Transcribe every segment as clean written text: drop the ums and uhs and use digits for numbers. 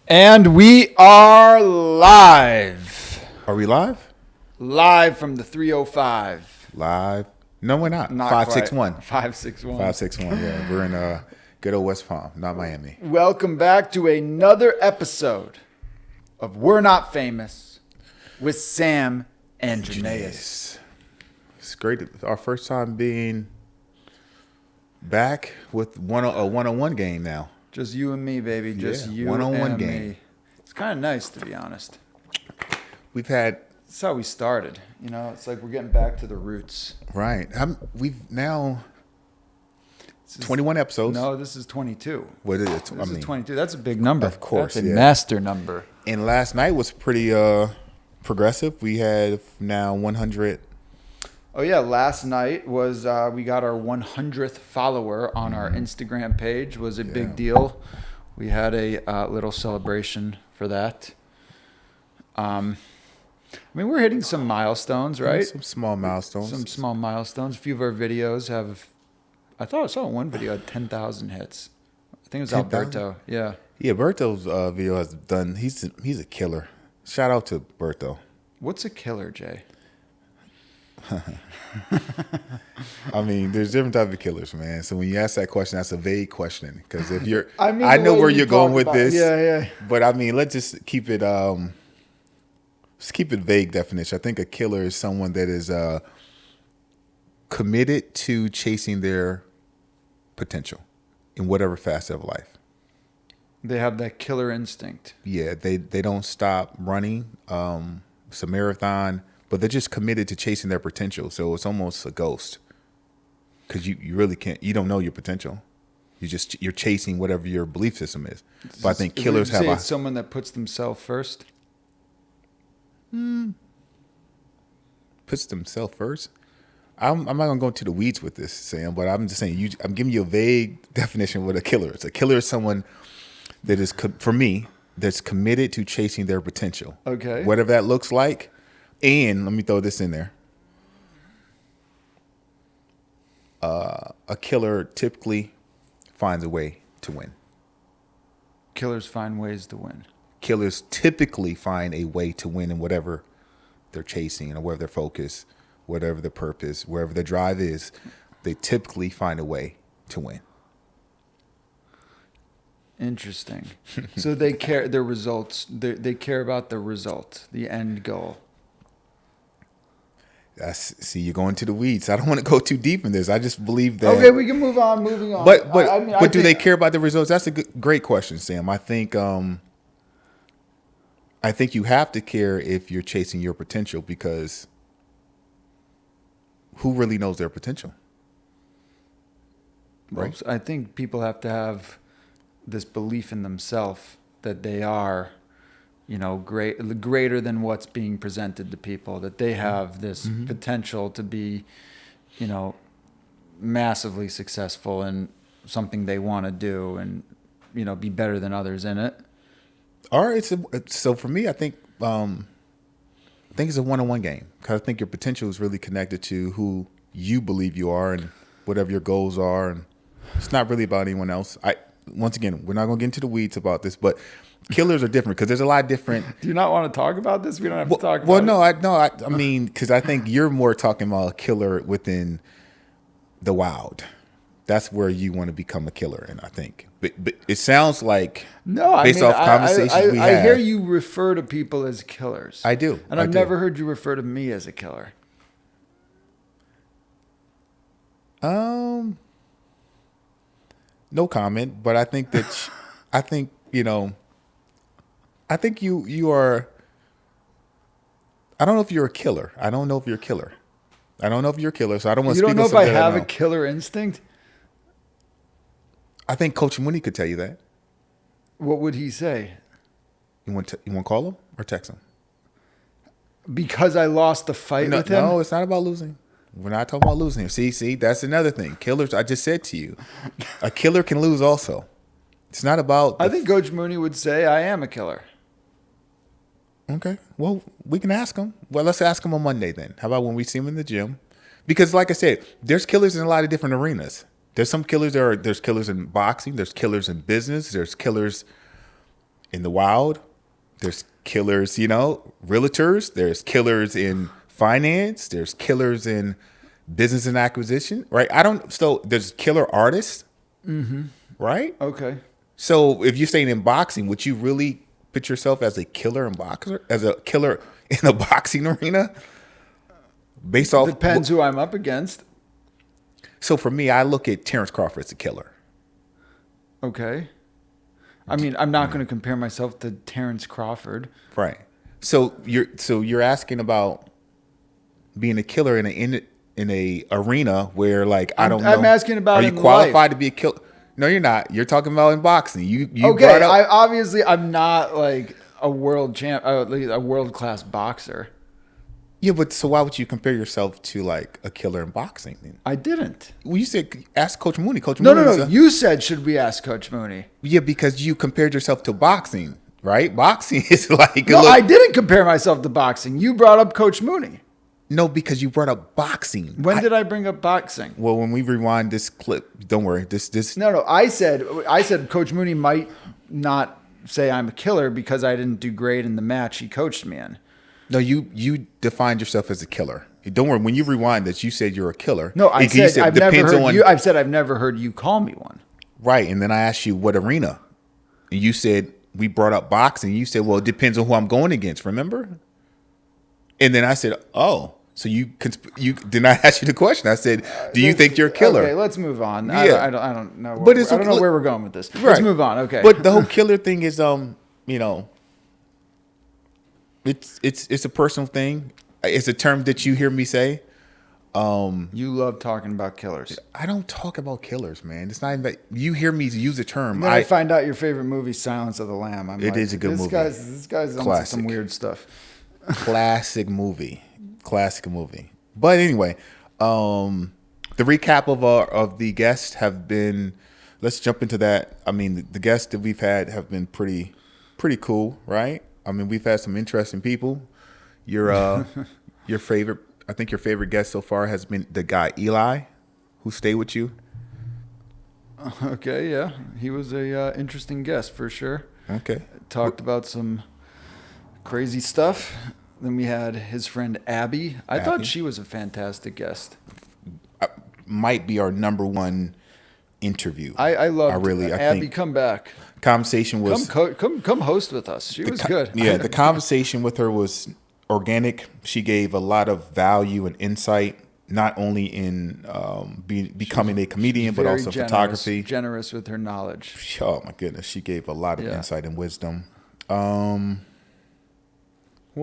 And we are live. Are we live? Live from the 305. Live? No, we're not. Not 561. quite. 561. 561. Yeah, we're in good old West Palm, not Miami. Welcome back to another episode of We're Not Famous with Sam and Jernavis. It's great. Our first time being back with a one-on-one game now. Just you and me, baby. Just you one-on-one and game. me. It's kind of nice, to be honest. We've had That's how we started. You know, it's like we're getting back to the roots. right. We've now 21 episodes. No, this is 22. What is it? This is 22. That's a big number. Of course, That's a yeah. master number. And last night was pretty progressive. We had now 100. Oh yeah, last night was we got our 100th follower on our Instagram page. Was a big deal. We had a little celebration for that. I mean, we're hitting some milestones, right? Some small milestones. Some small milestones. A few of our videos have. I thought I saw one video had 10,000 hits. I think it was 10,000? Alberto. Yeah. Yeah, Berto's video has done. He's a killer. Shout out to Berto. What's a killer, Jay? I mean, there's different type of killers, man. So when you ask that question, that's a vague question. Because if you're, I mean, I the know way where you you're going talk with about- this. Yeah. But I mean, let's just keep it. Let's keep it vague definition. I think a killer is someone that is committed to chasing their potential in whatever facet of life. They have that killer instinct. Yeah, they don't stop running. It's a marathon, but they're just committed to chasing their potential. So it's almost a ghost because you really can't. You don't know your potential. You're chasing whatever your belief system is. But I think killers Would you say have it's someone that puts themselves first. puts themselves first. I'm not gonna go into the weeds with this, Sam, but I'm just saying I'm giving you a vague definition of what a killer is. A killer is someone that is, for me, that's committed to chasing their potential. Okay. Whatever that looks like. And let me throw this in there. A killer typically finds a way to win. Killers find ways to win. Killers typically find a way to win in whatever they're chasing or whatever their focus, whatever their purpose, wherever their drive is. They typically find a way to win. Interesting. So they care their results. They care about the result, the end goal. See, you're going to the weeds. I don't want to go too deep in this. I just believe that. Okay, we can move on. Moving on. But I do they think- care about the results? That's a great question, Sam. I think you have to care if you're chasing your potential, because who really knows their potential? Well, Right. I think people have to have this belief in themselves that they are, greater than what's being presented to people. That they have this potential to be, massively successful in something they want to do, and be better than others in it. All right. So for me, I think it's a one-on-one game, because I think your potential is really connected to who you believe you are and whatever your goals are, and it's not really about anyone else. Once again, we're not going to get into the weeds about this, but killers are different because there's a lot of different. Do you not want to talk about this? We don't have to talk about Well, it. I mean, because I think you're more talking about a killer within the wild. That's where you want to become a killer, and I think. But it sounds like based off conversations we I have. hear you refer to people as killers. I do. And I've never heard you refer to me as a killer. No comment, but I think that I think you are. I don't know if you're a killer. I don't know if you're a killer. So I don't want to You speak don't on know if I something that have know. a killer instinct? I think Coach Mooney could tell you that. What would he say? You want to call him or text him? Because I lost the fight with him? No, it's not about losing. We're not talking about losing. See, that's another thing. Killers, I just said to you, a killer can lose also. It's not about. I think Coach Mooney would say I am a killer. Okay. Well, we can ask him. Well, let's ask him on Monday then. How about when we see him in the gym? Because like I said, there's killers in a lot of different arenas. There's some killers there's killers in boxing, there's killers in business, there's killers in the wild. There's killers, realtors. There's killers in finance. There's killers in business and acquisition, right? So there's killer artists, right? Okay. So if you're saying in boxing, would you really put yourself as a killer in boxer, as a killer in a boxing arena? Based off Depends who I'm up against. So for me, I look at Terrence Crawford as a killer. Okay. I mean, I'm not going to compare myself to Terrence Crawford. Right. So you're asking about being a killer in a arena where, like, I don't know. I'm asking about. Are you qualified to be a killer? No, you're not. You're talking about in boxing. You okay? brought up, I'm not like a world champ, a world class boxer. Yeah, but so why would you compare yourself to like a killer in boxing? Then? I didn't. Well, you said ask Coach Mooney. Coach No, Mooney. no. You said should we ask Coach Mooney? Yeah, because you compared yourself to boxing, right? Boxing is like no. I didn't compare myself to boxing. You brought up Coach Mooney. No, because you brought up boxing. When did I bring up boxing? Well, when we rewind this clip, don't worry. This. No. I said Coach Mooney might not say I'm a killer because I didn't do great in the match he coached me in. No, you defined yourself as a killer. Don't worry. When you rewind this, you said you're a killer. No, I said I've never heard you call me one. Right, and then I asked you what arena, and you said we brought up boxing. You said, well, it depends on who I'm going against. Remember? And then I said, oh, so you did not ask you the question. I said, do you think you're a killer? Okay, let's move on. Yeah. I don't know. I don't know where we're going with this. Right. Let's move on. Okay. But the whole killer thing is, It's a personal thing. It's a term that you hear me say. You love talking about killers. I don't talk about killers, man. It's not even that you hear me use a term. When I find out your favorite movie, Silence of the Lamb, It is a good movie. This guy's on some weird stuff. Classic movie. But anyway, the recap of the guests have been. Let's jump into that. I mean, the guests that we've had have been pretty cool, right? I mean, we've had some interesting people. Your favorite, I think your favorite guest so far has been the guy Eli, who stayed with you. Okay, yeah, he was a interesting guest for sure. Okay, talked about some crazy stuff. Then we had his friend Abby. I thought she was a fantastic guest. Might be our number one interview. I loved Abby. Think come back. Conversation was come host with us. She was good. Yeah, the conversation with her was organic. She gave a lot of value and insight, not only in becoming a comedian, but also photography. Generous with her knowledge. Oh my goodness, she gave a lot of insight and wisdom. Who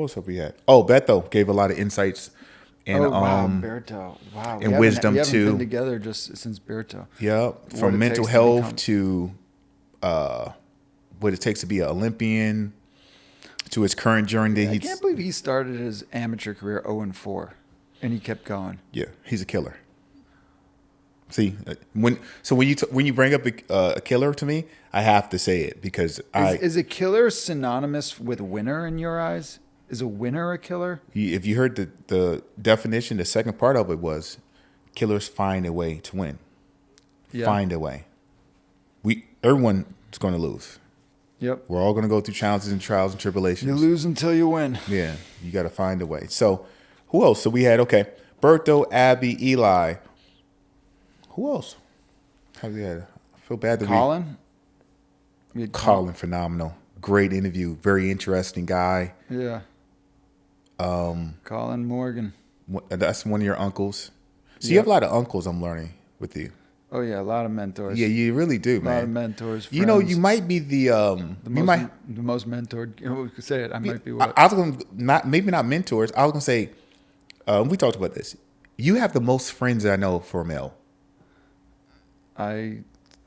else have we had? Oh, Beto gave a lot of insights. And, Berto. Wow. And wisdom we haven't too. Been together just since Berto. Yeah, from mental health to what it takes to be an Olympian, to his current journey. I can't believe he started his amateur career 0-4, and he kept going. Yeah, he's a killer. See, when you bring up a killer to me, I have to say it because is a killer synonymous with winner in your eyes? Is a winner a killer? If you heard the definition, the second part of it was killers find a way to win. Yeah. Find a way. Everyone's going to lose. Yep. We're all going to go through challenges and trials and tribulations. You lose until you win. Yeah. You got to find a way. So who else? So we had, Berto, Abby, Eli. Who else? How we had? I feel bad that Colin? Colin, phenomenal. Great interview. Very interesting guy. Yeah. Colin Morgan. That's one of your uncles. So you have a lot of uncles, I'm learning, with you. Oh yeah, a lot of mentors. Yeah, you really do, man. A lot of mentors. Friends. You might be the most mentored. Say it. I might be what? I was going maybe not mentors. I was gonna say, we talked about this. You have the most friends that I know for a male. I'm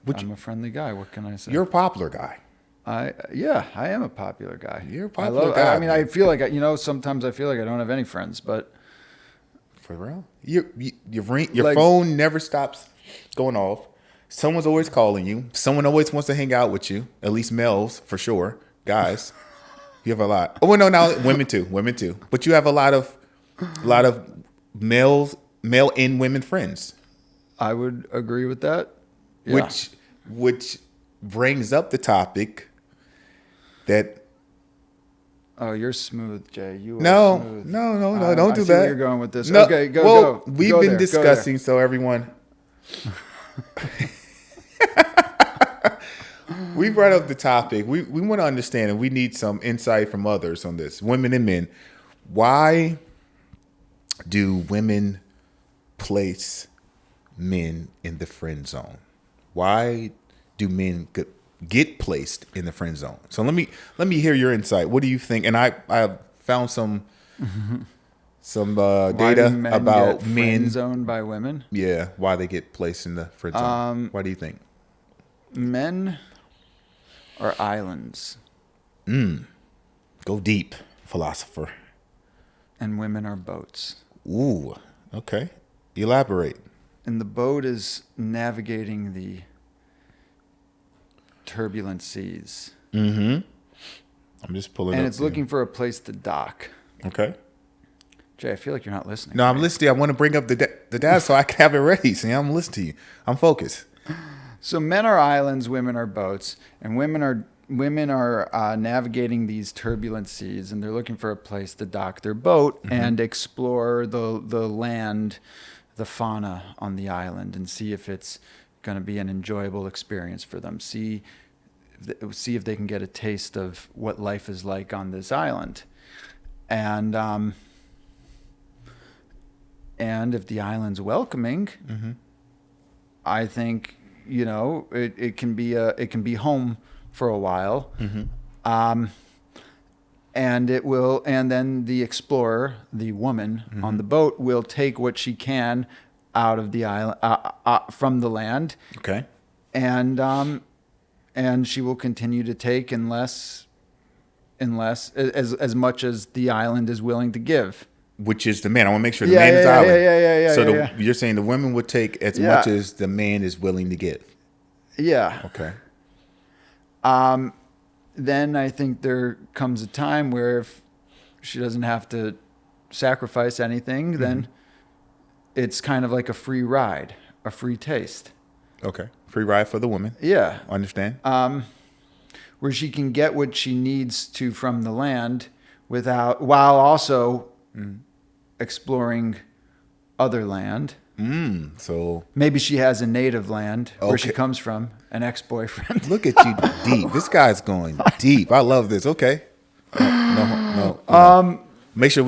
a friendly guy. What can I say? You're a popular guy. I am a popular guy. You're a popular guy. I mean, I feel like sometimes I feel like I don't have any friends, but for real, your phone never stops going off. Someone's always calling you. Someone always wants to hang out with you. At least males, for sure. Guys, you have a lot. Oh no, now women too. But you have a lot of male and women friends. I would agree with that. Yeah. Which brings up the topic. that. Oh, you're smooth, Jay. You are No, smooth. no, don't do I see where that. you're going with this. No, Okay, go. well, we've Go been there, discussing, so everyone. We brought up the topic. We want to understand, and we need some insight from others on this, women and men. Why do women place men in the friend zone? Why do men get placed in the friend zone? So let me hear your insight. What do you think? And I found some Why do data men about get men. friend zoned by women? Yeah, why they get placed in the friend zone. Why do you think? Men are islands, Go deep, philosopher. and women are boats. Ooh, okay. Elaborate. And the boat is navigating the turbulent seas. I'm just pulling up. And it's looking for a place to dock. Okay. Jay, I feel like you're not listening. No, I'm listening. I want to bring up the data so I can have it ready. See, I'm listening to you. I'm focused. So men are islands, women are boats, and women are navigating these turbulent seas, and they're looking for a place to dock their boat and explore the land, the fauna on the island, and see if it's going to be an enjoyable experience for them. See if they can get a taste of what life is like on this island, and if the island's welcoming, I think it can be home for a while, and then the explorer, the woman on the boat, will take what she can out of the island, from the land, Okay. and she will continue to take unless as much as the island is willing to give. Which is the man. I want to make sure the man is island. Yeah. So you're saying the women would take as much as the man is willing to give. Yeah. Okay. Then I think there comes a time where if she doesn't have to sacrifice anything, then it's kind of like a free ride, a free taste. Okay. Free ride for the woman. Yeah. Understand? Where she can get what she needs to from the land while also exploring other land. So Maybe she has a native land where she Okay. comes from, an ex-boyfriend. look at you deep. This guy's going deep. I love this. Okay. No. Make sure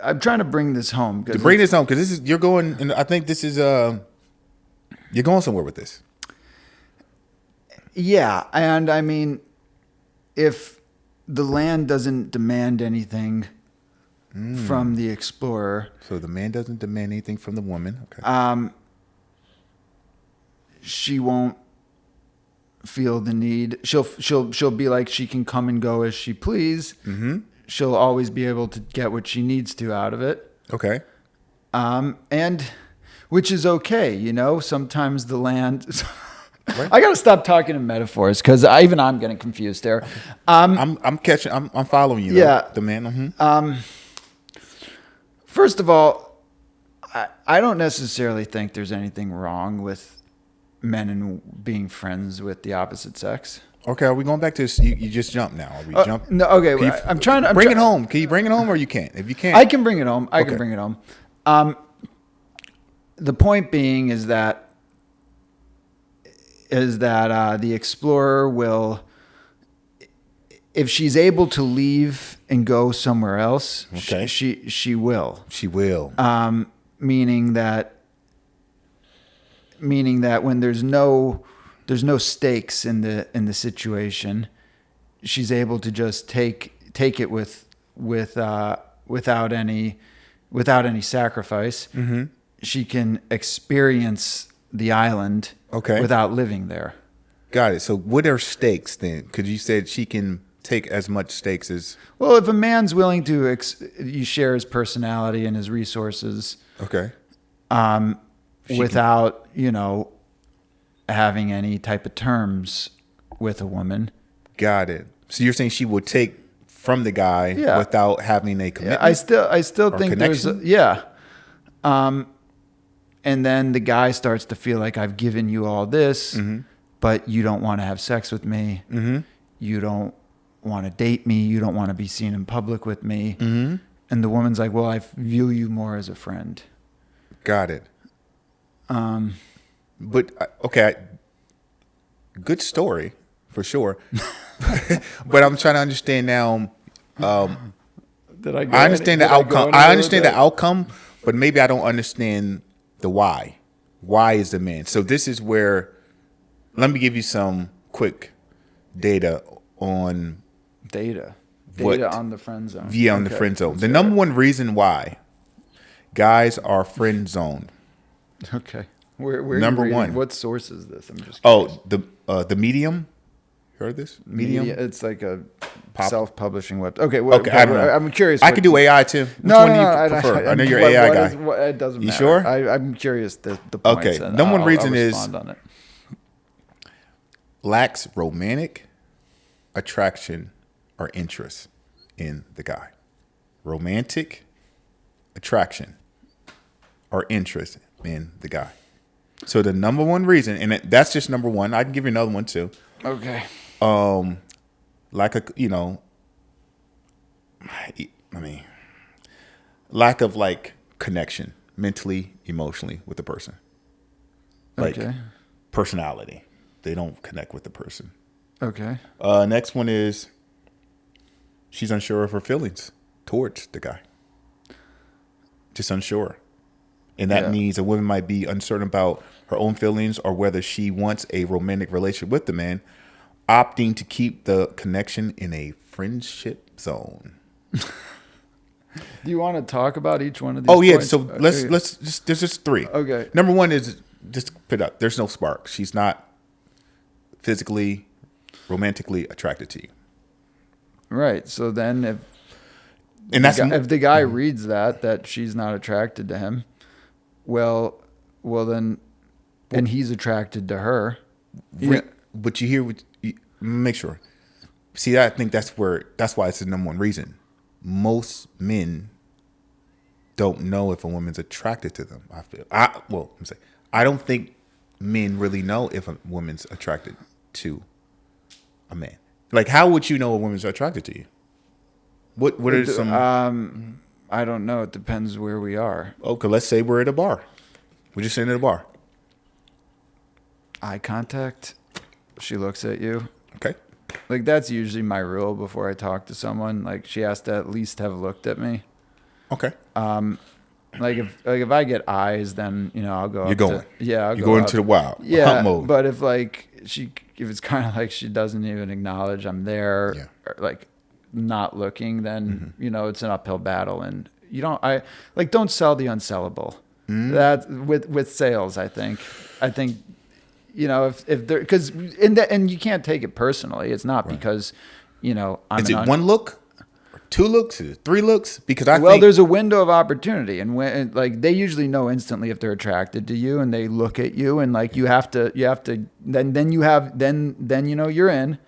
I'm trying to bring this home. to bring this home because you're going, and I think this is you're going somewhere with this. Yeah, and I mean, if the land doesn't demand anything from the explorer, So the man doesn't demand anything from the woman. Okay. she won't feel the need. She'll be like she can come and go as she please. She'll always be able to get what she needs to out of it. Okay. And which is okay, Sometimes the land. Right. I gotta stop talking in metaphors because I'm getting confused there. I'm catching. I'm following you. Yeah. Though, the man. First of all, I don't necessarily think there's anything wrong with men and being friends with the opposite sex. Okay. Are we going back to this? You just jumped now. Are we jump? No, okay. Can you I'm trying to bring it home. Can you bring it home or you can't? If you can't, I can bring it home. I Okay. can bring it home. The point being is that the explorer will, if she's able to leave and go somewhere else, Okay. she will. she will. Meaning that when there's no stakes in the situation, she's able to just take it without any sacrifice. She can experience the island Okay. without living there. Got it. So what are stakes then? Because you said she can take as much stakes as. Well, if a man's willing to you share his personality and his resources, Okay. without having any type of terms with a woman. Got it. So you're saying she will take from the guy Yeah. without having a commitment. I still think connection? and then the guy starts to feel like I've given you all this, but you don't want to have sex with me. Mm-hmm. You don't want to date me. You don't want to be seen in public with me. Mm-hmm. And the woman's like, well, I view you more as a friend. Got it. But okay, good story for sure. But I'm trying to understand now. Did I? I understand the outcome. I understand the outcome, but maybe I don't understand the why. Why is the man? So this is where. Let me give you some quick data on data what, on the friend zone. Yeah, on the friend zone. The number one reason why guys are friend zoned. Okay. Where number one. What source is this? I'm just curious. The Medium. Heard this? Medium. It's like a self-publishing website. Okay. Okay. I don't know. I'm curious. I could do AI too. Which one do you prefer? I know you're AI guy. It doesn't matter. You sure? I'm curious the points. Okay. Number one reason is lacks romantic attraction or interest in the guy. Romantic attraction or interest in the guy. So the number one reason, and that's just number one. I can give you another one too. Okay. Lack of like connection mentally, emotionally with the person. Like personality. They don't connect with the person. Okay. Next one is she's unsure of her feelings towards the guy. Just unsure. And that means a woman might be uncertain about her own feelings or whether she wants a romantic relationship with the man, opting to keep the connection in a friendship zone. Do you want to talk about each one of these? Oh yeah, points? so let's just there's just three. Okay. Number one is just put up. There's no spark. She's not physically, romantically attracted to you. Right. So then if the guy reads that she's not attracted to him, well then, and he's attracted to her. But you hear make sure. See, I think that's why it's the number one reason. Most men don't know if a woman's attracted to them. I don't think men really know if a woman's attracted to a man. Like, how would you know a woman's attracted to you? What are some? I don't know. It depends where we are. Okay, let's say we're at a bar. We're just sitting at a bar. Eye contact. She looks at you. Okay. Like, that's usually my rule before I talk to someone. Like, she has to at least have looked at me. Okay. Like if I get eyes, then I'll go. You're going. I'll You're go going up. to the wild. Yeah. Hunt mode. But if it's kind of like she doesn't even acknowledge I'm there, or like not looking, then it's an uphill battle, and don't sell the unsellable. That with sales, I think if there, because and you can't take it personally. It's not because I'm is it one look? 2 looks, 3 looks, because there's a window of opportunity, and when they usually know instantly if they're attracted to you, and they look at you, and you have to then you're in.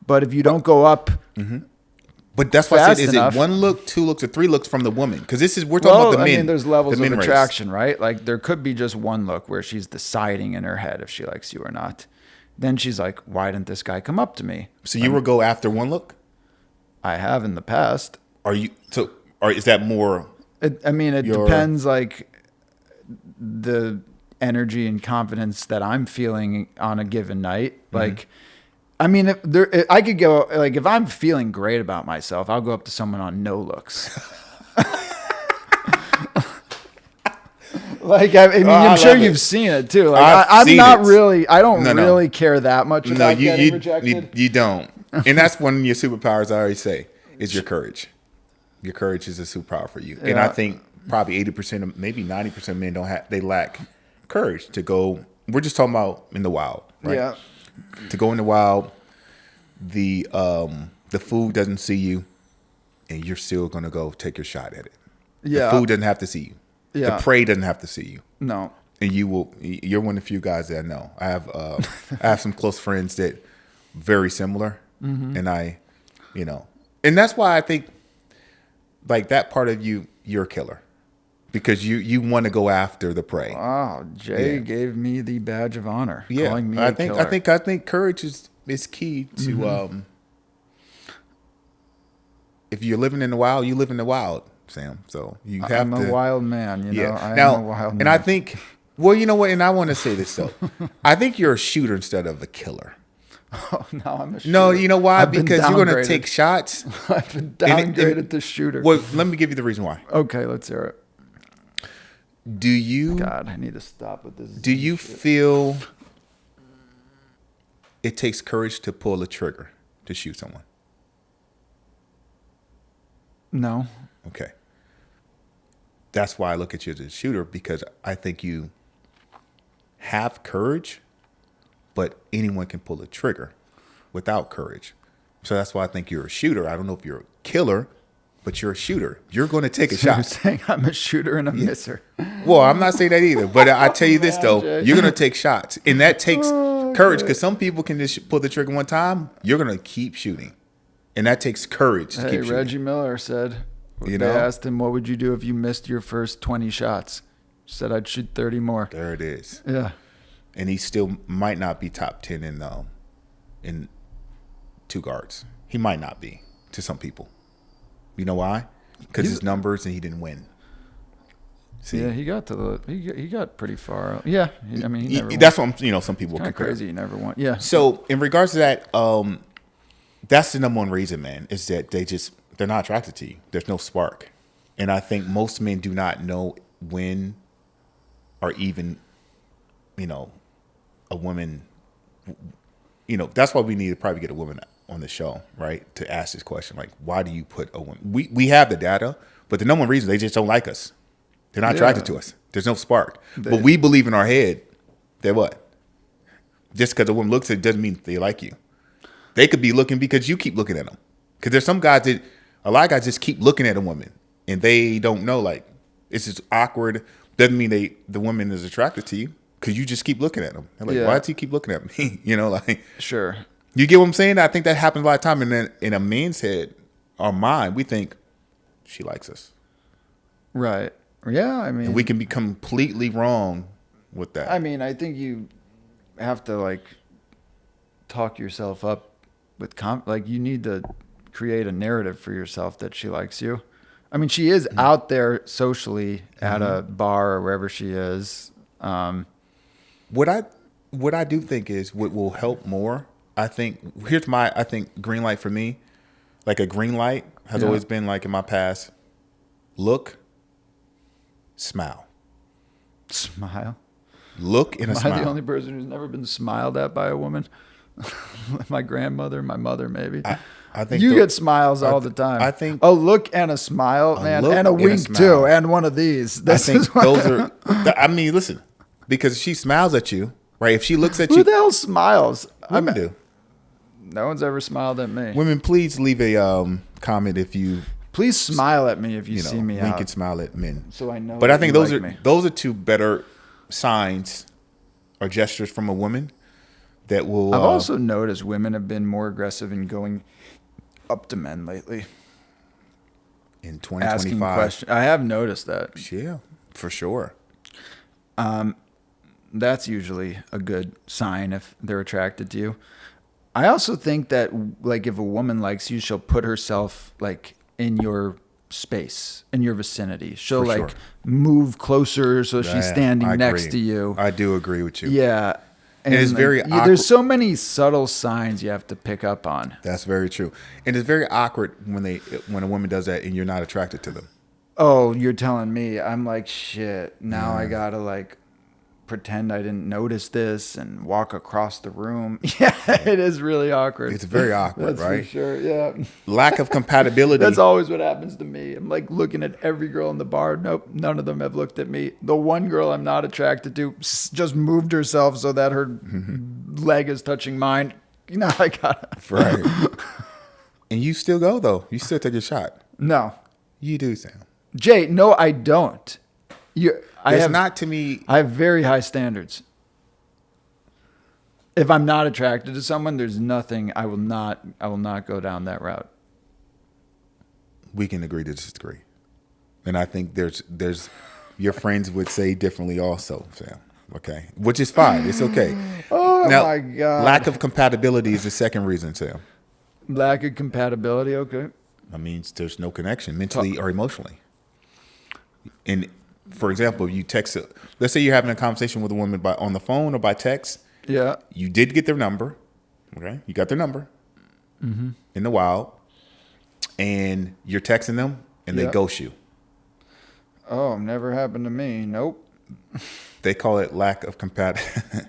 But if you don't go up, but that's why I said, is enough, it 1 look, 2 looks, or 3 looks from the woman? Because we're talking about the men. I mean, there's levels of attraction, race. Right? Like there could be just 1 look where she's deciding in her head if she likes you or not. Then she's like, why didn't this guy come up to me? So you would go after 1 look? I have in the past. Or is that more? It depends, like the energy and confidence that I'm feeling on a given night. Like, I could go, like, if I'm feeling great about myself, I'll go up to someone on no looks. I'm sure you've seen it too. Like, I don't really care that much about getting rejected. You don't. And that's one of your superpowers, I already say, is your courage. Your courage is a superpower for you. And I think probably 80%, maybe 90% of men they lack courage to go. We're just talking about in the wild, right? Yeah. To go in the wild, the food doesn't see you, and you're still going to go take your shot at it. Yeah. The food doesn't have to see you. Yeah. The prey doesn't have to see you. No. And you're one of the few guys that I know. I have some close friends that very similar. And and that's why I think like that part of you're a killer because you want to go after the prey. Oh, Jay gave me the badge of honor, Yeah, calling me I a think killer. I think courage is key to if you're living in the wild, you live in the wild, Sam. So you have I'm to. a wild man, you know. I now, am a wild man. and I think, well, you know what? And I want to say this though. I think you're a shooter instead of a killer. Oh, no, I'm a shooter. No, you know why? I've been Because you're going to downgraded. take shots. I've been downgraded to shooter. Well, let me give you the reason why. Okay, let's hear it. Do you? God, I need to stop with this. Do you feel it takes courage to pull a trigger to shoot someone? No. Okay. That's why I look at you as a shooter, because I think you have courage, but anyone can pull a trigger without courage. So that's why I think you're a shooter. I don't know if you're a killer, but you're a shooter. You're going to take a So you're shot. saying I'm a shooter and a misser. Well, I'm not saying that either, but I tell you this though, Jay. you're going to take shots, and that takes courage, because some people can just pull the trigger one time. You're going to keep shooting, and that takes courage to Hey, keep shooting. Reggie Miller said, You they know? asked him, what would you do if you missed your first 20 shots? Said, I'd shoot 30 more. There it is. Yeah. And he still might not be top 10 in two guards. He might not be to some people. You know why? Because his numbers, and he didn't win. See? Yeah, he got to the he got pretty far. Yeah, I mean, he never won. That's what some people Kind of compare. crazy. He never won. Yeah. So in regards to that, that's the number one reason, man, is that they're not attracted to you. There's no spark, and I think most men do not know when, or even, a woman. That's why we need to probably get a woman on the show, right, to ask this question, like, why do you put a woman? We have the data, but the number one reason, they just don't like us. They're not attracted to us. There's no spark. But we believe in our head that what? Just because a woman looks at it doesn't mean they like you. They could be looking because you keep looking at them. Because there's some guys a lot of guys just keep looking at a woman and they don't know, like, it's just awkward. Doesn't mean the woman is attracted to you because you just keep looking at them. They're like, why does he keep looking at me? Sure. You get what I'm saying? I think that happens a lot of time. And then in a man's head or mind, we think she likes us. Right. Yeah, I mean, And we can be completely wrong with that. I mean, I think you have to like talk yourself up with like you need to create a narrative for yourself that she likes you. I mean, she is out there socially at a bar or wherever she is. What I do think is what will help more. I think green light for me, like a green light has always been like in my past. Look, smile. Smile. Look and a Am I smile. the only person who's never been smiled at by a woman? My grandmother, my mother, maybe. I think you get smiles all the time. I think a look and a smile, man, look and a and a wink smile. too, and one of these. I think those are. I mean, listen, because she smiles at you, right? If she looks at Who you, the hell smiles? women do. No one's ever smiled at me. Women, please leave a comment if you Please smile at me if you see me wink out. and smile at men. So I know. But I that think you those like are me. those are two better signs or gestures from a woman that will. I've also noticed women have been more aggressive in going up to men lately. In Asking 2025. questions. I have noticed that. Yeah, for sure. That's usually a good sign if they're attracted to you. I also think that like if a woman likes you, she'll put herself like in your space, in your vicinity. She'll For like sure. move closer so she's Yeah, standing I next agree. to you. I do agree with you. Yeah. And it's like, very awkward. there's so many subtle signs you have to pick up on. That's very true. And it's very awkward when a woman does that and you're not attracted to them. Oh, you're telling me. I'm like, shit. Now I gotta like pretend I didn't notice this and walk across the room. Yeah, it is really awkward. It's very awkward, That's right? for sure. Yeah. Lack of compatibility. That's always what happens to me. I'm like looking at every girl in the bar. Nope, none of them have looked at me. The one girl I'm not attracted to just moved herself so that her leg is touching mine. You know, I got Right. And you still go though. You still take a shot. No, You do, Sam. Jay. No, I don't. I It's have not to me. I have very high standards. If I'm not attracted to someone, there's nothing. I will not go down that route. We can agree to disagree. And I think there's your friends would say differently also, Sam. Okay, which is fine. It's okay. Oh Now, my God. lack of compatibility is the second reason, Sam. Lack of compatibility. Okay. That means there's no connection mentally or emotionally. And for example, you text, let's say you're having a conversation with a woman on the phone or by text. Yeah. You did get their number. Okay. You got their number in the wild, and you're texting them and they Yeah. ghost you. Oh, never happened to me. Nope. They call it lack of compatibility.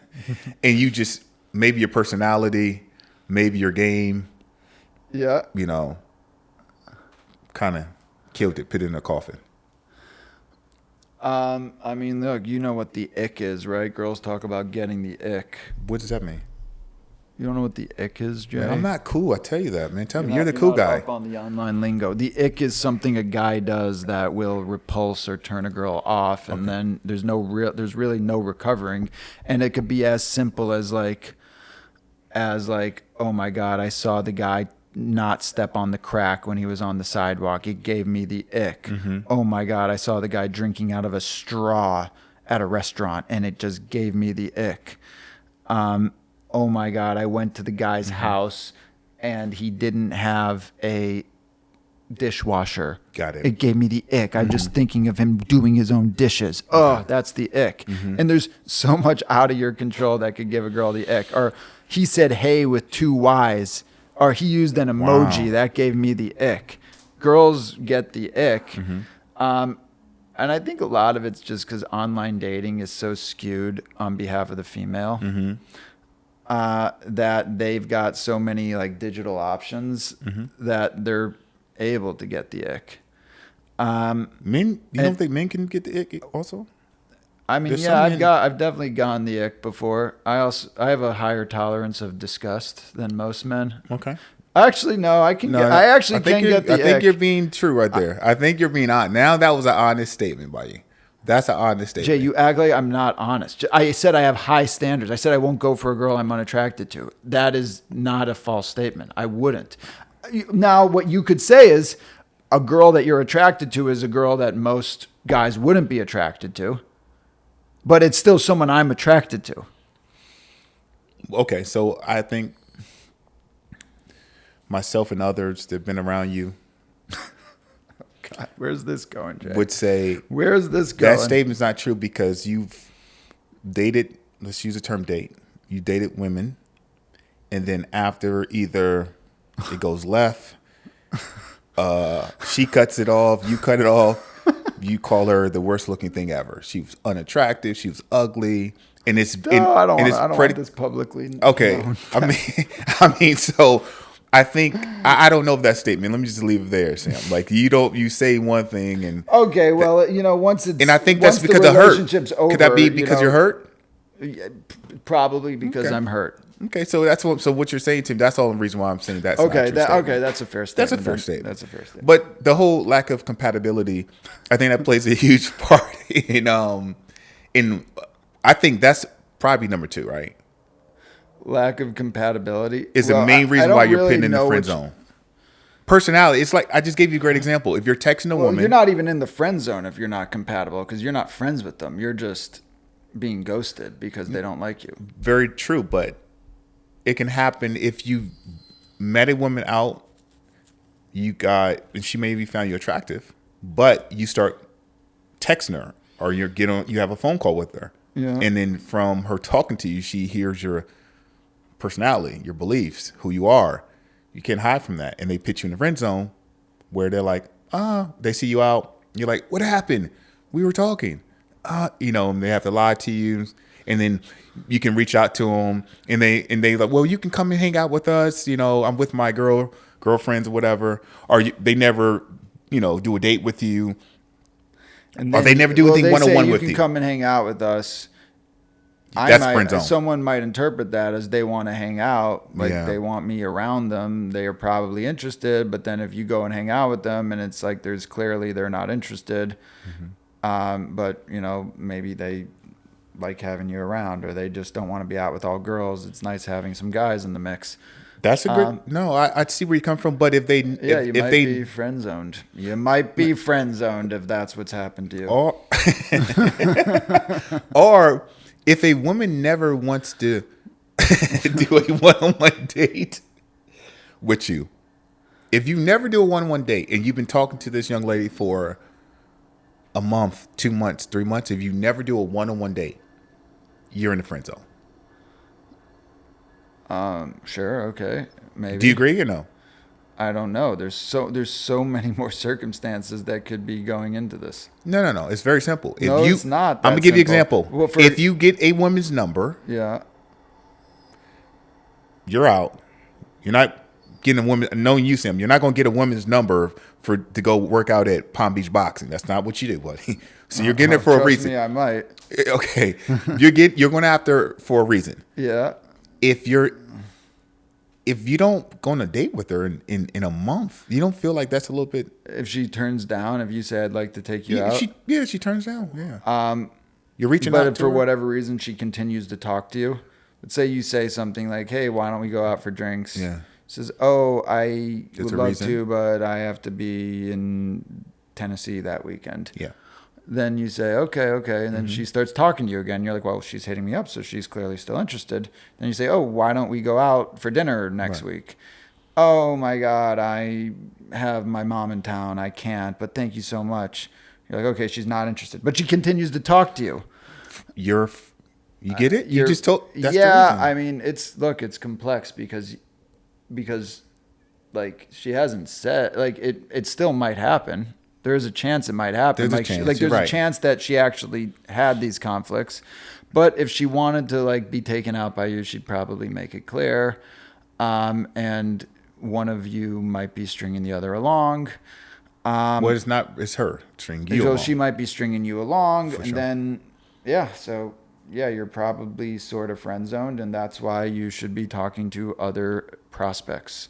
And you just, maybe your personality, maybe your game, Yeah. kind of killed it, put it in a coffin. I mean, look, you know what the ick is, right? Girls talk about getting the ick. What does that mean? You don't know what the ick is, Jay? Man, I'm not cool. I tell you that, man. Tell me, Not- you're the cool not guy. Up on the online lingo. The ick is something a guy does that will repulse or turn a girl off, and then there's really no recovering, and it could be as simple as like, oh my God, I saw the guy not step on the crack when he was on the sidewalk. It gave me the ick. Oh my God, I saw the guy drinking out of a straw at a restaurant, and it just gave me the ick. Oh my God, I went to the guy's house and he didn't have a dishwasher. Got it. It gave me the ick. I'm just thinking of him doing his own dishes. Oh, that's the ick. And there's so much out of your control that could give a girl the ick. Or he said hey with 2 Y's. Or he used an emoji. Wow. That gave me the ick. Girls get the ick. And I think a lot of it's just because online dating is so skewed on behalf of the female. That they've got so many like digital options that they're able to get the ick. Men, you don't think men can get the ick also? I mean, There's yeah, some men- I've definitely gotten the ick before. I have a higher tolerance of disgust than most men. Okay. Actually, no, I can. I actually can get the I think ick. you're being true right there. I think you're being honest. Now that was an honest statement by you. That's an honest statement. Jay, you act like I'm not honest. I said I have high standards. I said I won't go for a girl I'm unattracted to. That is not a false statement. I wouldn't. Now, what you could say is a girl that you're attracted to is a girl that most guys wouldn't be attracted to, but it's still someone I'm attracted to. Okay, so I think myself and others that have been around you God, where's this going, Jay? would say Where's this going? that statement's not true because you've dated, let's use the term date. You dated women, and then after either it goes left, she cuts it off, you cut it off, you call her the worst looking thing ever. She was unattractive, she was ugly, and it's No, I don't want this publicly. Okay, known. I mean, so I think I don't know if that statement. Let me just leave it there, Sam. Like you say one thing and Okay, well, once it's and I think that's once the because of hurt. relationship's over, Could that be because you're hurt? Yeah, probably because Okay. I'm hurt. Okay, so what you're saying to me. That's all the reason why I'm saying that's Okay, not your statement. that's a fair That's statement. a fair statement. That's a fair statement. But the whole lack of compatibility, I think that plays a huge part in I think that's probably number 2, right? Lack of compatibility Is Well, the main I reason don't why you're really pitting in the know friend which- zone. Personality, it's like I just gave you a great example. If you're texting a Well, woman, you're not even in the friend zone if you're not compatible because you're not friends with them. You're just being ghosted because they don't like you. very true, but it can happen if you met a woman out, and she maybe found you attractive, but you start texting her or you have a phone call with her. Yeah. And then from her talking to you, she hears your personality, your beliefs, who you are. You can't hide from that. And they put you in the friend zone where they're like, they see you out. You're like, what happened? We were talking. And they have to lie to you. And then you can reach out to them and they like, well, you can come and hang out with us. I'm with my girlfriends or whatever. Or they never, do a date with you. And Or they never do anything one-on-one with you. you. Can come and hang out with us. That's friend zone. Someone might interpret that as they want to hang out, like Yeah. they want me around them. They are probably interested, but then if you go and hang out with them, and it's like there's clearly they're not interested, but maybe they like having you around, or they just don't want to be out with all girls. It's nice having some guys in the mix. That's a good. No, I see where you come from. But if they, Yeah, you if might they, be friend zoned. You might be friend zoned if that's what's happened to you. or, or if a woman never wants to do a one-on-one date with you, if you never do a one-on-one date and you've been talking to this young lady for a month, 2 months, 3 months, if you never do a one-on-one date, you're in the friend zone. Sure, okay, maybe. Do you agree or no? I don't know. There's so many more circumstances that could be going into this. No. It's very simple. No, it's not that I'm gonna give you an simple. example. Well, If you get a woman's number, Yeah. you're out. You're not getting a woman. Knowing you, Sam, you're not gonna get a woman's number to go work out at Palm Beach Boxing. That's not what you do, buddy. So you're getting it for a Trust reason. me, I might. Okay, you're going after for a reason. Yeah. If you don't go on a date with her in a month, you don't feel like that's a little bit. If she turns down, if you say I'd like to take you out, She turns down. Yeah. You're reaching but out if to for her. whatever reason she continues to talk to you, let's say you say something like, "Hey, why don't we go out for drinks?" Yeah. Says, "Oh, I It's would a love reason. to, but I have to be in Tennessee that weekend." Yeah. Then you say, okay. And then Mm-hmm. she starts talking to you again. You're like, well, she's hitting me up, so she's clearly still interested. Then you say, oh, why don't we go out for dinner next week? Oh, my God, I have my mom in town. I can't, but thank you so much. You're like, okay, she's not interested. But she continues to talk to you. You get it? You just told. That's yeah, the reason. I mean, it's complex because like she hasn't said, like it still might happen. There's a chance it might happen. There's a chance, there's you're a right. chance that she actually had these conflicts. But if she wanted to like be taken out by you, she'd probably make it clear. And one of you might be stringing the other along. Well, it's not. It's her stringing you So along. she might be stringing you along, and sure. then you're probably sort of friend zoned, and that's why you should be talking to other prospects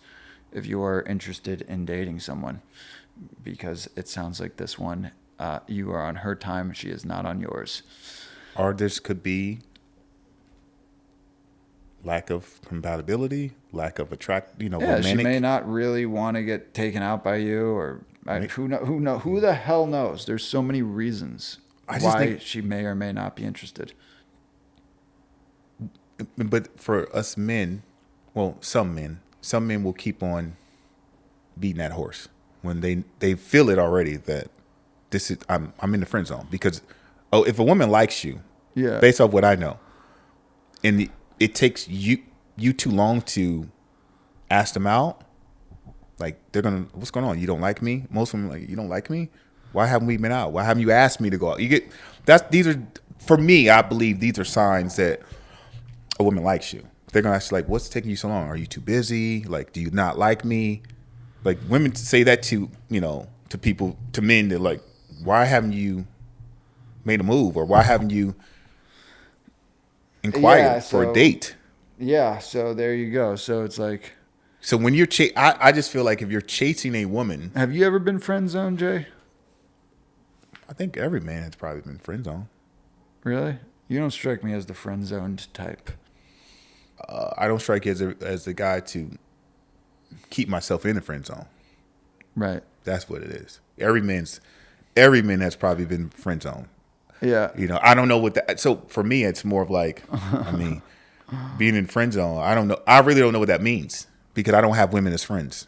if you are interested in dating someone, because it sounds like this one, you are on her time, she is not on yours. Or this could be lack of compatibility, lack of Yeah, romantic. she may not really want to get taken out by you, or who the hell knows? There's so many reasons I just why think- she may or may not be interested. But for us men, well, some men will keep on beating that horse when they feel it already that this is I'm in the friend zone because if a woman likes you, Yeah. based off what I know, and it takes you too long to ask them out, like what's going on? You don't like me? Most women like, you don't like me? Why haven't we been out? Why haven't you asked me to go out? These are for me, I believe these are signs that a woman likes you. They're gonna ask you, like, what's taking you so long? Are you too busy? Like, do you not like me? Like, women say that to people, to men. They're like, why haven't you made a move, or why haven't you inquired for a date? Yeah, so there you go. So it's like, So when you're I just feel like if you're chasing a woman, have you ever been friend zoned, Jay? I think every man has probably been friend zone. Really? You don't strike me as the friend zoned type. I don't strike as the guy to keep myself in the friend zone. Right. That's what it is. Every man has probably been friend zone. Yeah. I don't know what that. So for me, it's more of like, I mean, being in friend zone. I don't know. I really don't know what that means because I don't have women as friends.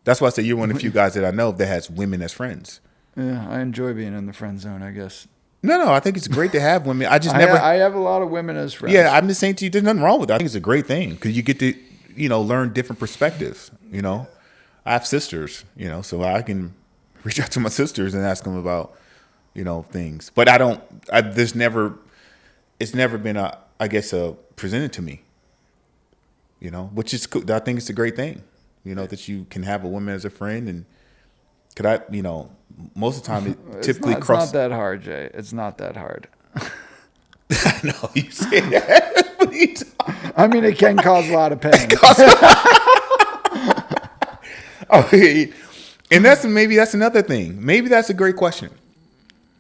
That's why I say you're one of the few guys that I know that has women as friends. Yeah, I enjoy being in the friend zone, I guess. No, I think it's great to have women. I just I never. I have a lot of women as friends. Yeah, I'm just saying to you, there's nothing wrong with that. I think it's a great thing because you get to, learn different perspectives. I have sisters, so I can reach out to my sisters and ask them about, things. But it's never been presented to me, which is cool. I think it's a great thing, that you can have a woman as a friend and could most of the time it typically It's not that hard, Jay. It's not that hard. I know you say that. What are you talking I mean, it can cause a lot of pain. Okay. And that's another thing. Maybe that's a great question.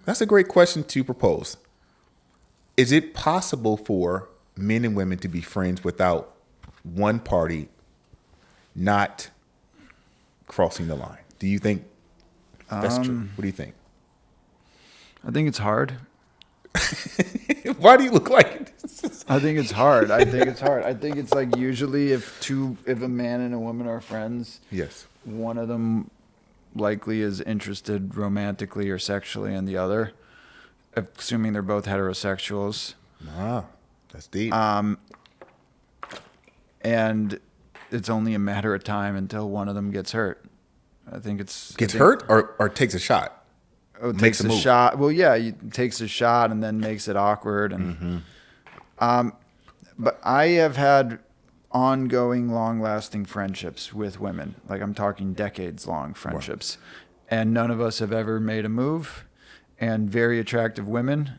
That's a great question to propose. Is it possible for men and women to be friends without one party not crossing the line? Do you think that's true? What do you think? I think it's hard. Why do you look like it? I think it's hard. I think it's hard. I think it's like usually if a man and a woman are friends, Yes. one of them likely is interested romantically or sexually in the other, assuming they're both heterosexuals. Ah, that's deep. And it's only a matter of time until one of them gets hurt. I think it's Hurt or takes a shot. Oh, Makes takes a a move. shot. Well, yeah, takes a shot and then makes it awkward. And but I have had ongoing, long-lasting friendships with women. Like I'm talking decades-long friendships, and none of us have ever made a move. And very attractive women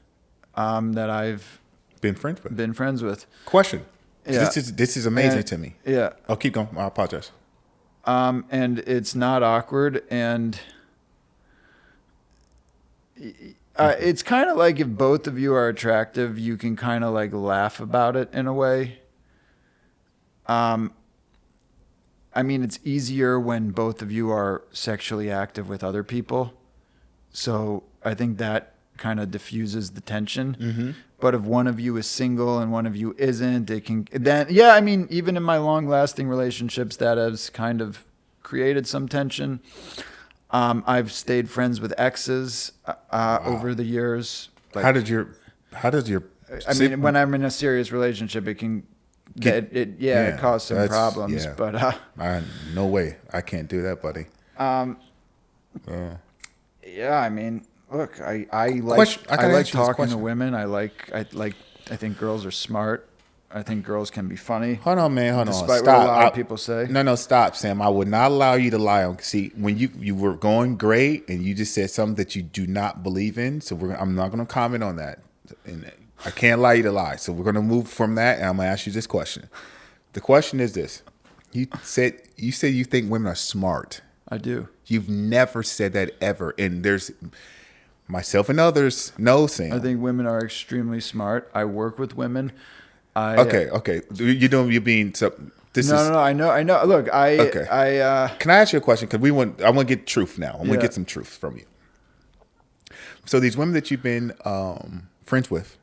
that I've Been friends with. been friends with. Question. Yeah. This is amazing And- to me. Yeah, I'll keep going. I apologize. and it's not awkward, and it's kind of like if both of you are attractive, you can kind of like laugh about it in a way. I mean, it's easier when both of you are sexually active with other people. So I think that kind of diffuses the tension. Mm-hmm. But if one of you is single and one of you isn't, it can then, yeah, I mean, even in my long lasting relationships, that has kind of created some tension. I've stayed friends with exes over the years. Like, How does your I mean, when I'm in a serious relationship, it can it cause some that's- problems. yeah. But no way. I can't do that, buddy. yeah, I mean, look, I like Question- I I gotta like ask you this talking to question. women. I think girls are smart. I think girls can be funny. Hold on, man. Hold on. Despite Stop. what a lot of people say. No, stop, Sam. I would not allow you to lie on. See, when you were going great and you just said something that you do not believe in, so I'm not going to comment on that. And I can't allow you to lie. So we're going to move from that, and I'm going to ask you this question. The question is this: you said you think women are smart. I do. You've never said that ever, and there's myself and others know, Sam. I think women are extremely smart. I work with women. Okay. You're being so. No. I know. Look, Okay. Can I ask you a question? Because I want to get truth now. I want to Yeah. get some truth from you. So these women that you've been friends with,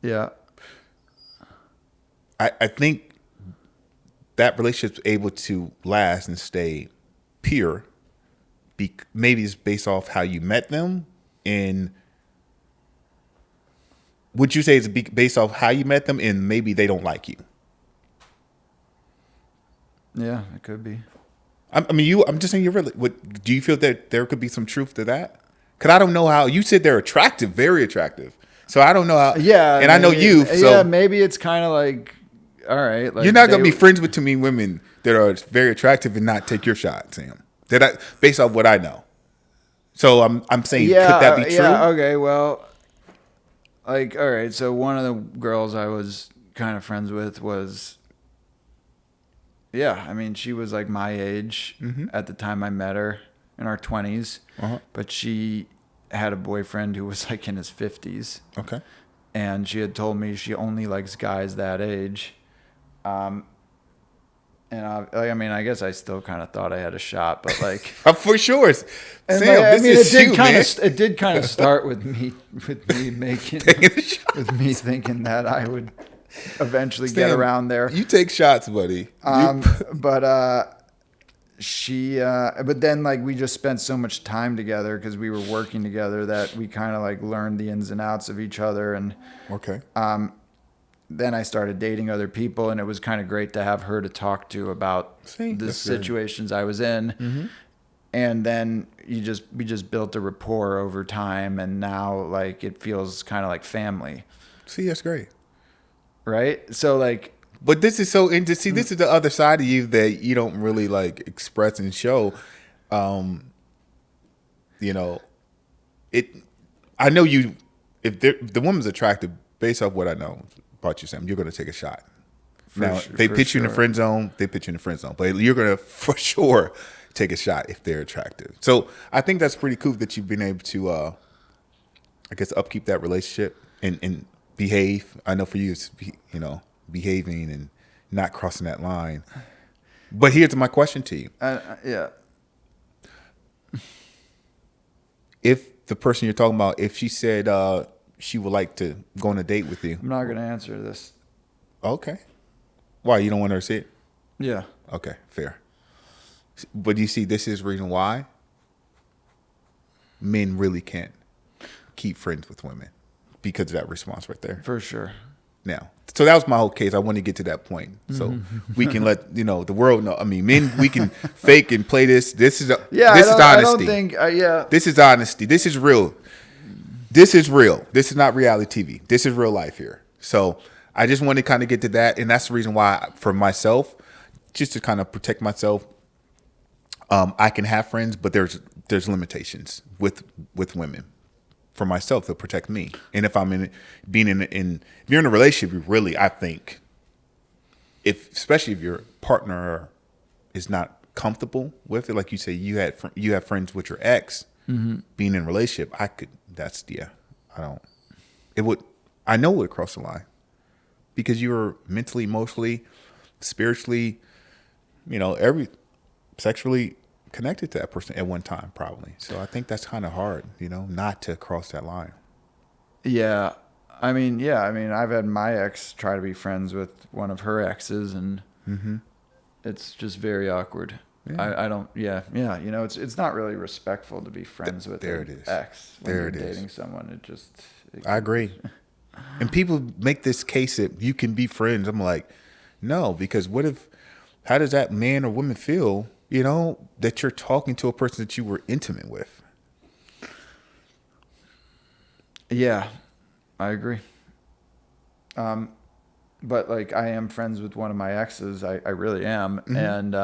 yeah. I think that relationship's able to last and stay pure. Maybe it's based off how you met them, and would you say it's based off how you met them, and maybe they don't like you? Yeah, it could be. I'm just saying, do you feel that there could be some truth to that? Because I don't know how you said they're attractive, very attractive. So I don't know how. Yeah, and I know you. So yeah, maybe it's kind of like, all right, like you're not gonna be friends with too many women that are very attractive and not take your shot, Sam. Based off what I know. So I'm saying, Yeah, could that be true? Yeah, okay, well, like, all right, so one of the girls I was kind of friends with was, yeah, I mean, she was like my age at the time I met her, in our 20s, but she had a boyfriend who was like in his 50s. Okay. And she had told me she only likes guys that age. And I guess I still kind of thought I had a shot, but like For sure. and Sam, like, this is you, man. It did kind of start with me making with me thinking that I would eventually get Sam, around there. You take shots, buddy. But then like we just spent so much time together because we were working together that we kind of like learned the ins and outs of each other. And Okay. then I started dating other people, and it was kind of great to have her to talk to about the that's good. situations I was in. And then we just built a rapport over time, and now like it feels kind of like family, See, that's great. right? So like, But this is so interesting. This is the other side of you that you don't really like express and show. I know you. If the woman's attractive, based off what I know about you, Sam, you're going to take a shot. Now, they for pitch you in the sure. friend zone. They pitch you in the friend zone, but you're going to for sure take a shot if they're attractive. So I think that's pretty cool that you've been able to, I guess, upkeep that relationship and behave. I know for you, it's behaving and not crossing that line. But here's my question to you: Yeah. if the person you're talking about, if she said she would like to go on a date with you, I'm not going to answer this. okay. Why, you don't want her to see it? Yeah. Okay, fair. But you see, this is the reason why men really can't keep friends with women, because of that response right there. For sure. Now, so that was my whole case. I want to get to that point, so we can let the world know. I mean, men, we can fake and play this. This is honesty. I don't think. Yeah. This is honesty. This is real. This is real. This is not reality TV. This is real life here. So I just want to kind of get to that, and that's the reason why, for myself, just to kind of protect myself, I can have friends, but there's limitations with women. For myself, to protect me, and if I'm if you're in a relationship, really, I think, especially if your partner is not comfortable with it, like you say, you have friends with your ex, being in a relationship, I know it would cross the line, because you were mentally, emotionally, spiritually, sexually connected to that person at one time, probably. So I think that's kind of hard, not to cross that line. Yeah. I mean, I've had my ex try to be friends with one of her exes, and it's just very awkward. Yeah. I don't. Yeah. It's not really respectful to be friends with an ex when you're dating someone. I agree. And people make this case that you can be friends. I'm like, no, because how does that man or woman feel, that you're talking to a person that you were intimate with? Yeah, I agree. But like, I am friends with one of my exes. I really am. And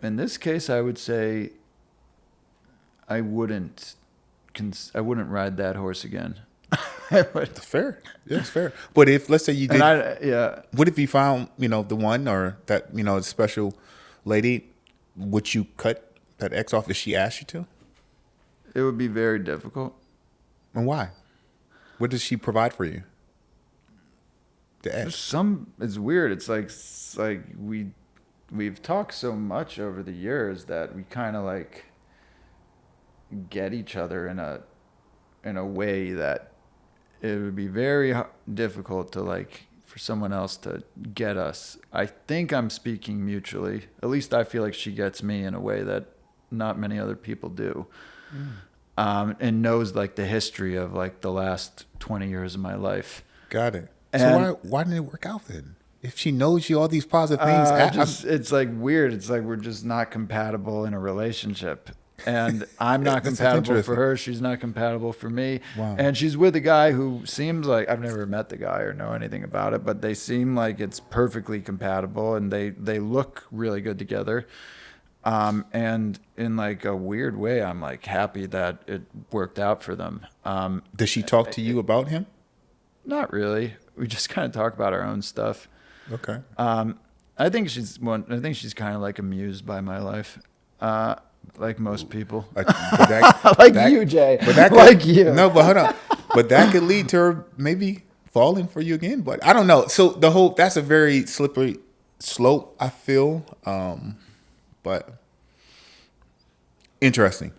in this case, I would say I wouldn't ride that horse again. Fair. Yeah, it's fair. But if, let's say you did, what if you found, the one, or that, special lady, would you cut that ex off if she asked you to? It would be very difficult. And why? What does she provide for you? The ex. It's weird. It's like we've talked so much over the years that we kind of like get each other in a way that it would be very difficult to for someone else to get us. I think I'm speaking mutually. At least I feel like she gets me in a way that not many other people do. And knows the history of the last 20 years of my life. Got it. So why didn't it work out then? If she knows you all these positive things, it's weird. It's we're just not compatible in a relationship. And I'm not compatible for her. She's not compatible for me. Wow. And she's with a guy who seems like, I've never met the guy or know anything about it, but they seem like it's perfectly compatible, and they look really good together. And in a weird way, I'm happy that it worked out for them. Does she talk to you about him? Not really. We just kind of talk about our own stuff. Okay. I think she's kind of amused by my life. Like most people. You, Jay. You. No, but hold on. But that could lead to her maybe falling for you again. But I don't know. So that's a very slippery slope, I feel. But interesting.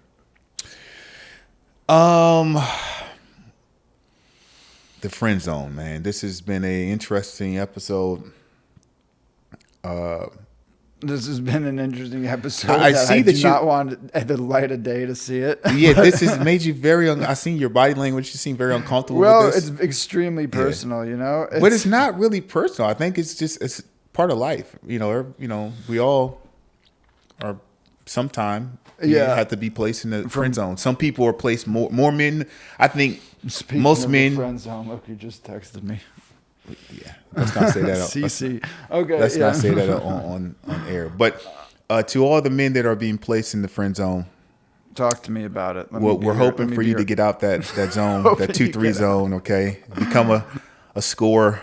The friend zone, man. This has been an interesting episode. This has been an interesting episode. I see that you do not want the light of day to see it. Yeah, this has made you very. I seen your body language. You seem very uncomfortable. Well, with this. It's extremely personal, but it's not really personal. I think it's part of life. We all are sometime. Have to be placed in the friend zone. Some people are placed more men. I think Speaking most of men. The friend zone. Look, you just texted me. Yeah, let's not say that. CC. Okay. Let's not say that on air. But to all the men that are being placed in the friend zone, talk to me about it. We're hoping for you to get out that zone, that 2-3 zone. Okay, become a scorer,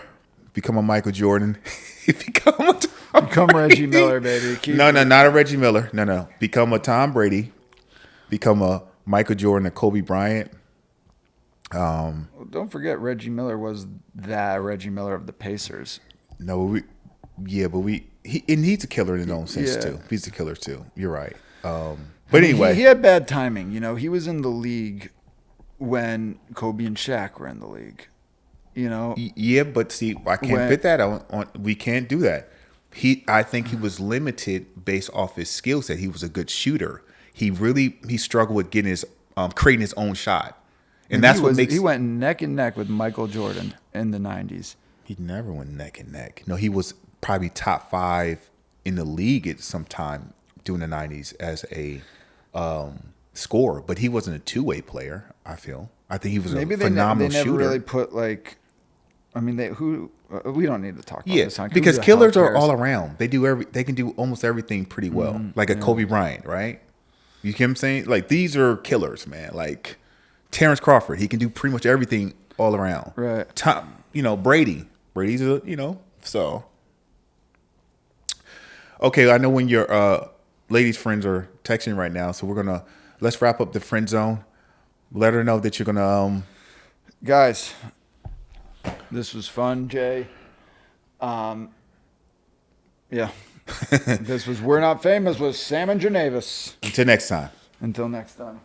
become a Michael Jordan, become Reggie Miller, baby. No, not a Reggie Miller. No, become a Tom Brady, become a Michael Jordan, a Kobe Bryant. Don't forget, Reggie Miller was the Reggie Miller of the Pacers. No, but he's a killer in his own sense Yeah. too. He's a killer too. You're right. I But mean, anyway, he had bad timing. You know, he was in the league when Kobe and Shaq were in the league. You know, yeah, but see, I can't put that on. We can't do that. I think he was limited based off his skill set. He was a good shooter. He struggled with getting creating his own shot, and that's what makes. He went neck and neck with Michael Jordan in the '90s. He never went neck and neck. No, he was probably top 5 in the league at some time during the '90s as a scorer, but he wasn't a two-way player. I think he was Maybe a phenomenal they never shooter. really put like. I mean, we don't need to talk about this. Because killers are all around. They can do almost everything pretty well. Like a Kobe Bryant, right? You get what I'm saying? Like these are killers, man. Like Terrence Crawford, he can do pretty much everything all around. Right. Brady's so. Okay, I know when your ladies' friends are texting right now, so let's wrap up the friend zone. Let her know that you're gonna Guys, this was fun, Jay. Yeah. This was We're Not Famous with Sam and Jernavis. until next time. Until next time.